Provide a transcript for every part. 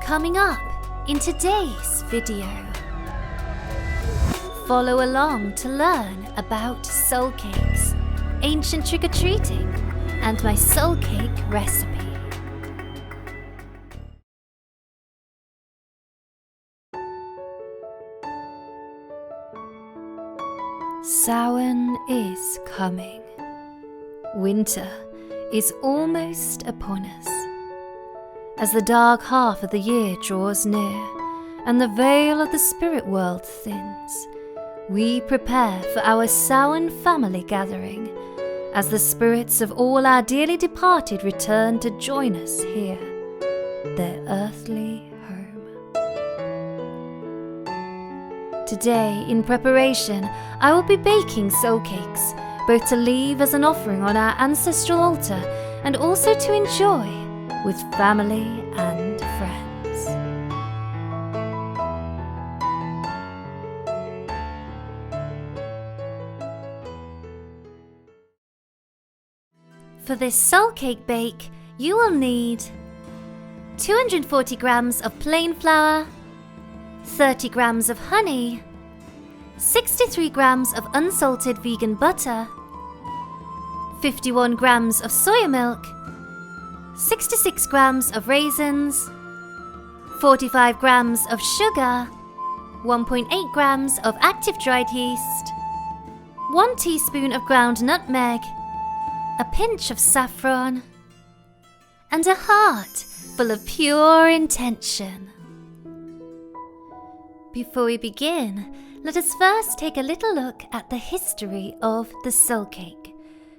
Coming up in today's video, follow along to learn about soul cakes, ancient trick-or-treating, and my soul cake recipe. Samhain is coming. Winter is almost upon us. As the dark half of the year draws near and the veil of the spirit world thins, we prepare for our Samhain family gathering as the spirits of all our dearly departed return to join us here, their earthly home. Today, in preparation, I will be baking soul cakes, both to leave as an offering on our ancestral altar and also to enjoy with family and friends. For this soul cake bake, you will need 240 grams of plain flour, 30 grams of honey, 63 grams of unsalted vegan butter, 51 grams of soya milk, 66 grams of raisins, 45 grams of sugar, 1.8 grams of active dried yeast, 1 teaspoon of ground nutmeg, a pinch of saffron, and a heart full of pure intention. Before we begin, let us first take a little look at the history of the soul cake,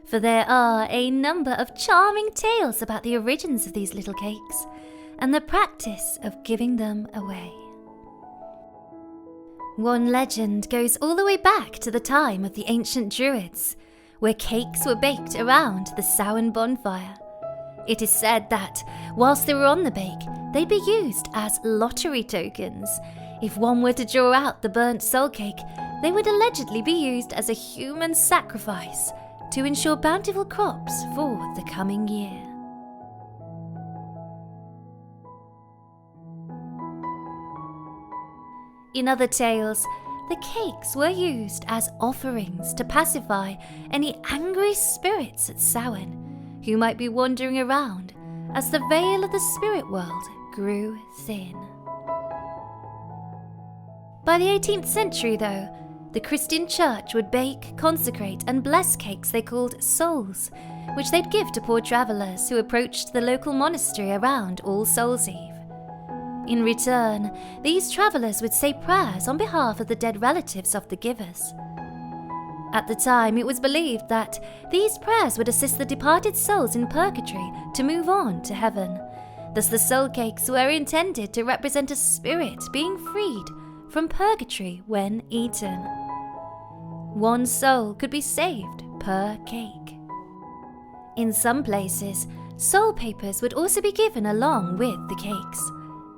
for there are a number of charming tales about the origins of these little cakes and the practice of giving them away. One legend goes all the way back to the time of the ancient Druids, where cakes were baked around the Samhain bonfire. It is said that, whilst they were on the bake, they'd be used as lottery tokens. If one were to draw out the burnt soul cake, they would allegedly be used as a human sacrifice to ensure bountiful crops for the coming year. In other tales, the cakes were used as offerings to pacify any angry spirits at Samhain who might be wandering around as the veil of the spirit world grew thin. By the 18th century, though, the Christian church would bake, consecrate, and bless cakes they called souls, which they'd give to poor travellers who approached the local monastery around All Souls' Eve. In return, these travellers would say prayers on behalf of the dead relatives of the givers. At the time, it was believed that these prayers would assist the departed souls in purgatory to move on to heaven. Thus, the soul cakes were intended to represent a spirit being freed from purgatory when eaten. One soul could be saved per cake. In some places, soul papers would also be given along with the cakes.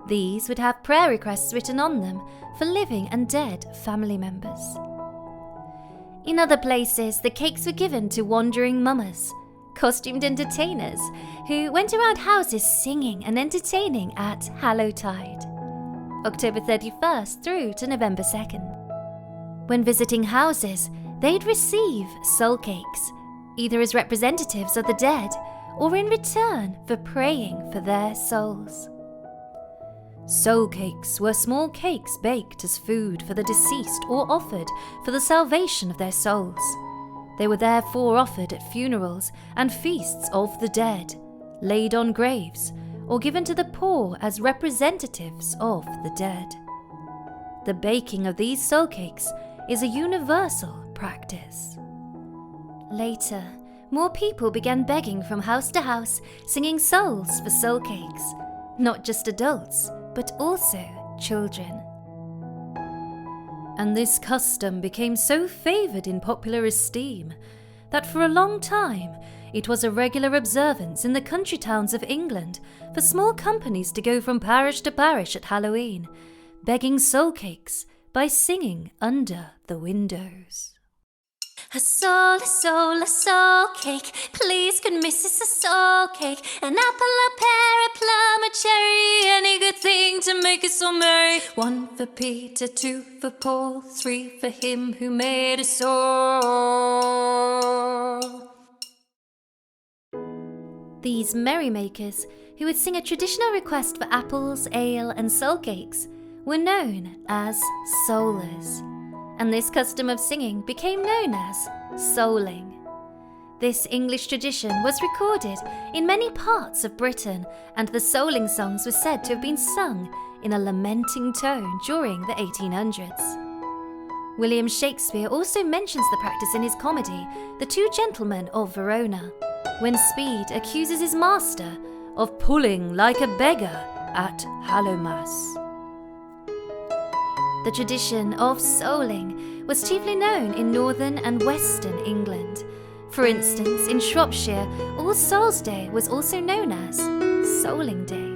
These would have prayer requests written on them for living and dead family members. In other places, the cakes were given to wandering mummers, costumed entertainers, who went around houses singing and entertaining at Hallowtide, October 31st through to November 2nd. When visiting houses, they'd receive soul cakes, either as representatives of the dead or in return for praying for their souls. Soul cakes were small cakes baked as food for the deceased or offered for the salvation of their souls. They were therefore offered at funerals and feasts of the dead, laid on graves, or given to the poor as representatives of the dead. The baking of these soul cakes is a universal practice. Later, more people began begging from house to house, singing souls for soul cakes, not just adults, but also children. And this custom became so favoured in popular esteem that for a long time it was a regular observance in the country towns of England for small companies to go from parish to parish at Halloween, begging soul cakes by singing under the windows. A soul cake, please good missus, a soul cake. An apple, a pear, a plum, a cherry, any good thing to to make it so merry. 1 for Peter, 2 for Paul, 3 for him who made us all. These merrymakers, who would sing a traditional request for apples, ale, and soul cakes, were known as soulers, and this custom of singing became known as souling. This English tradition was recorded in many parts of Britain, and the souling songs were said to have been sung in a lamenting tone during the 1800s. William Shakespeare also mentions the practice in his comedy, The Two Gentlemen of Verona, when Speed accuses his master of pulling like a beggar at Hallowmas. The tradition of souling was chiefly known in northern and western England. For instance, in Shropshire, All Souls' Day was also known as Souling Day.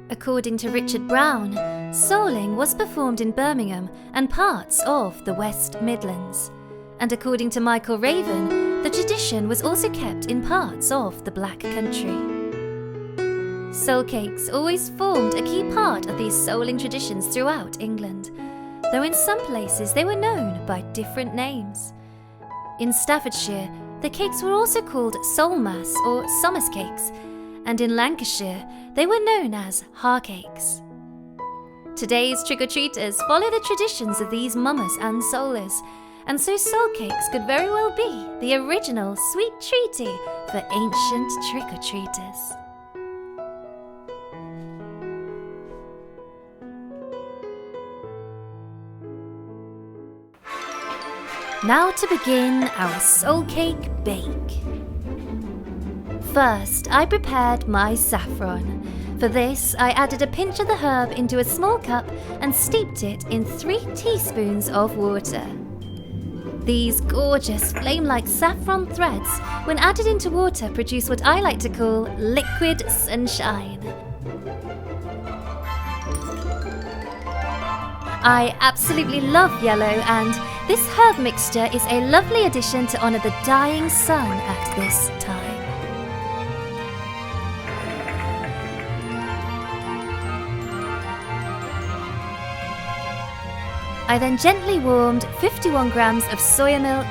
According to Richard Brown, souling was performed in Birmingham and parts of the West Midlands. And according to Michael Raven, the tradition was also kept in parts of the Black Country. Soul cakes always formed a key part of these souling traditions throughout England, though in some places they were known by different names. In Staffordshire, the cakes were also called Soulmass or Somers cakes, and in Lancashire, they were known as Harcakes. Today's trick-or-treaters follow the traditions of these mummers and soulers, and so soul cakes could very well be the original sweet treaty for ancient trick-or-treaters. Now to begin our soul cake bake. First, I prepared my saffron. For this, I added a pinch of the herb into a small cup and steeped it in 3 teaspoons of water. These gorgeous flame-like saffron threads, when added into water, produce what I like to call liquid sunshine. I absolutely love yellow, and this herb mixture is a lovely addition to honour the dying sun at this time. I then gently warmed 51 grams of soya milk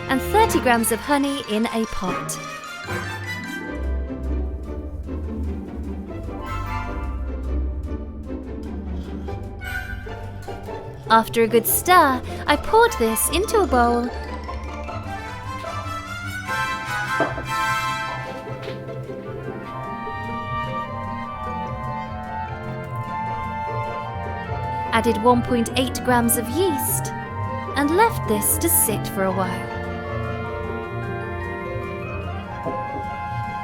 and 30 grams of honey in a pot. After a good stir, I poured this into a bowl added 1.8 grams of yeast and left this to sit for a while.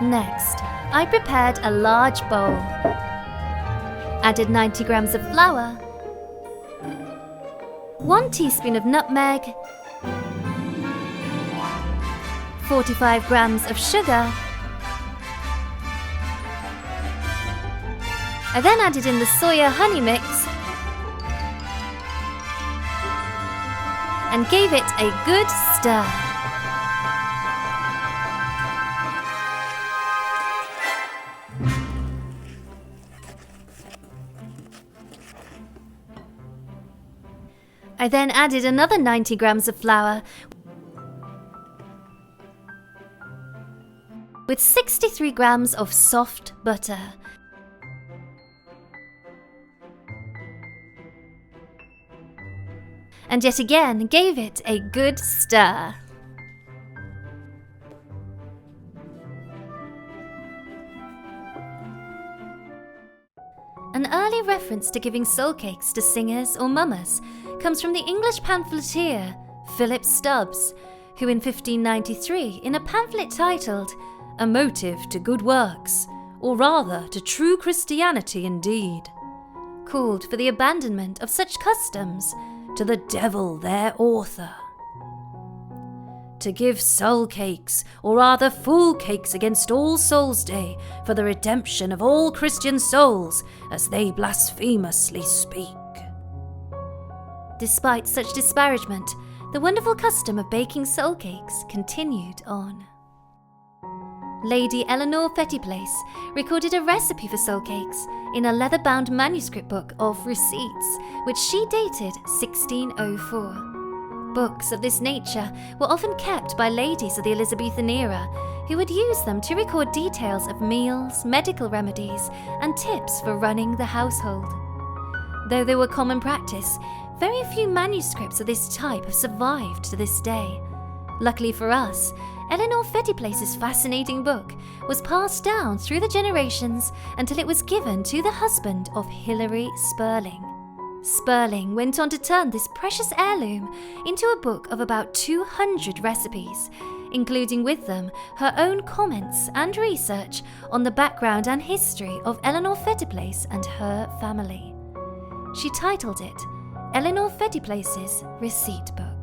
Next, I prepared a large bowl, added 90 grams of flour, 1 teaspoon of nutmeg, 45 grams of sugar. I then added in the soya honey mix and gave it a good stir. I then added another 90 grams of flour with 63 grams of soft butter. And yet again gave it a good stir. An early reference to giving soul cakes to singers or mummers comes from the English pamphleteer Philip Stubbes, who in 1593, in a pamphlet titled A Motive to Good Works, or rather to True Christianity Indeed, called for the abandonment of such customs to the devil their author. To give soul cakes, or rather fool cakes against All Souls' Day, for the redemption of all Christian souls, as they blasphemously speak. Despite such disparagement, the wonderful custom of baking soul cakes continued on. Lady Elinor Fettiplace recorded a recipe for soul cakes in a leather-bound manuscript book of receipts, which she dated 1604. Books of this nature were often kept by ladies of the Elizabethan era, who would use them to record details of meals, medical remedies, and tips for running the household. Though they were common practice, very few manuscripts of this type have survived to this day. Luckily for us, Elinor Fettiplace's fascinating book was passed down through the generations until it was given to the husband of Hilary Spurling. Spurling went on to turn this precious heirloom into a book of about 200 recipes, including with them her own comments and research on the background and history of Elinor Fettiplace and her family. She titled it Elinor Fettiplace's Receipt Book.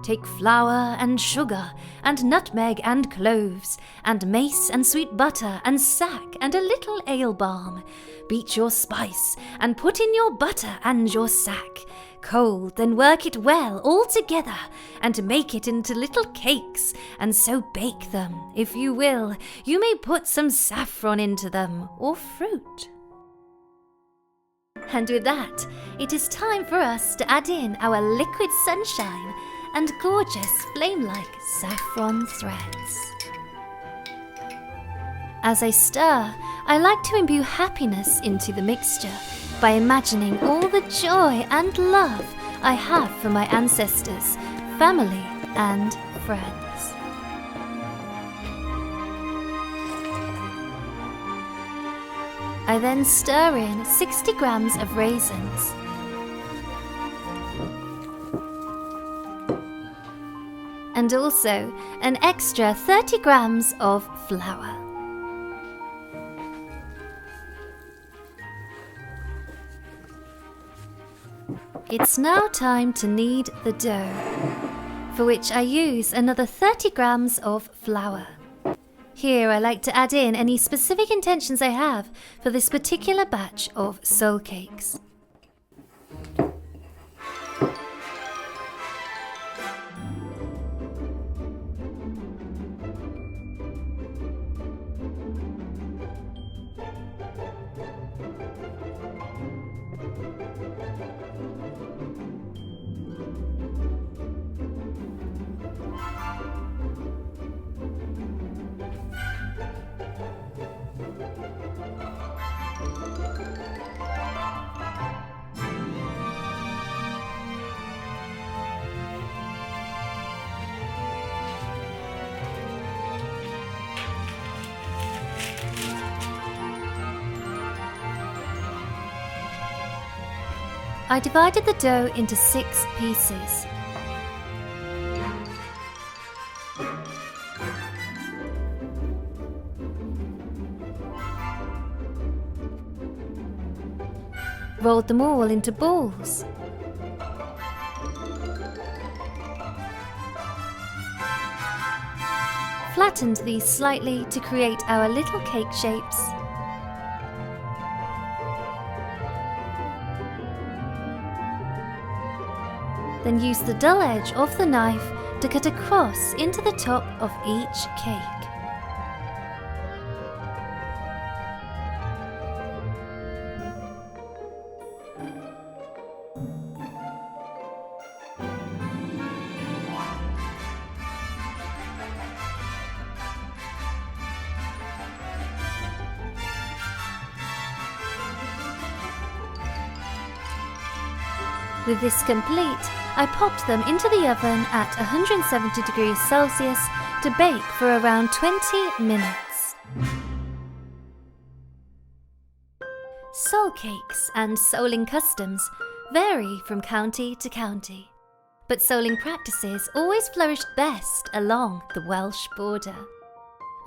Take flour and sugar, and nutmeg and cloves, and mace and sweet butter, and sack, and a little ale balm. Beat your spice, and put in your butter and your sack. Cold, then work it well all together, and make it into little cakes, and so bake them. If you will, you may put some saffron into them, or fruit. And with that, it is time for us to add in our liquid sunshine and gorgeous flame-like saffron threads. As I stir, I like to imbue happiness into the mixture by imagining all the joy and love I have for my ancestors, family, and friends. I then stir in 60 grams of raisins, and also an extra 30 grams of flour. It's now time to knead the dough, for which I use another 30 grams of flour. Here I like to add in any specific intentions I have for this particular batch of soul cakes. I divided the dough into 6 pieces. Rolled them all into balls. Flattened these slightly to create our little cake shapes. Then use the dull edge of the knife to cut across into the top of each cake. With this complete, I popped them into the oven at 170 degrees Celsius to bake for around 20 minutes. Soul cakes and souling customs vary from county to county, but souling practices always flourished best along the Welsh border.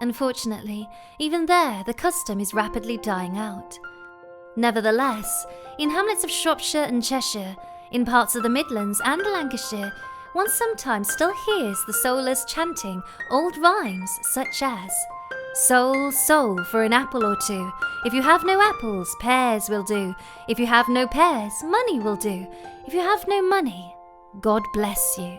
Unfortunately, even there the custom is rapidly dying out. Nevertheless, in hamlets of Shropshire and Cheshire, in parts of the Midlands and Lancashire, one sometimes still hears the soulers chanting old rhymes such as "Soul, soul for an apple or two. If you have no apples, pears will do. If you have no pears, money will do. If you have no money, God bless you."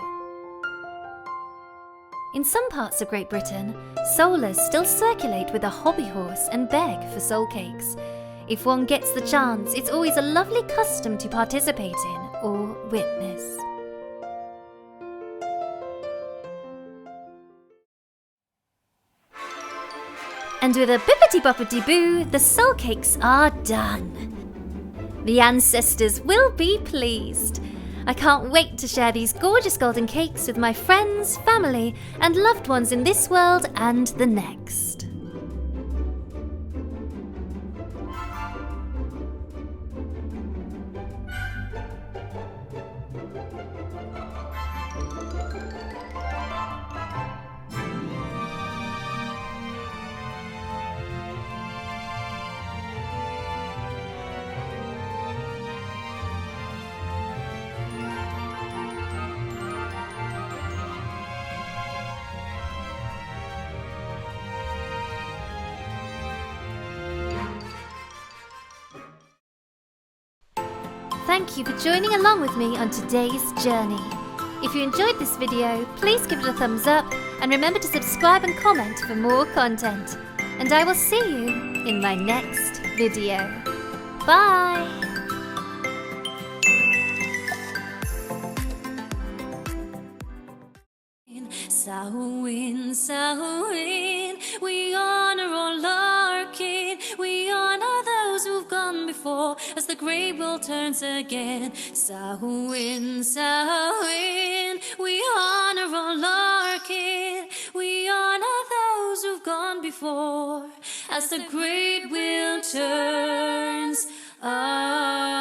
In some parts of Great Britain, soulers still circulate with a hobby horse and beg for soul cakes. If one gets the chance, it's always a lovely custom to participate in or witness. And with a bippity-boppity-boo, the soul cakes are done. The ancestors will be pleased. I can't wait to share these gorgeous golden cakes with my friends, family, and loved ones in this world and the next. Thank you for joining along with me on today's journey. If you enjoyed this video, please give it a thumbs up and remember to subscribe and comment for more content. And I will see you in my next video. Bye! Samhain, Samhain, we honor all our kin. We honor those who've gone before as the great world turns again. Samhain, Samhain, we honor all our kin. We honor those who've gone before as the great wheel turns again.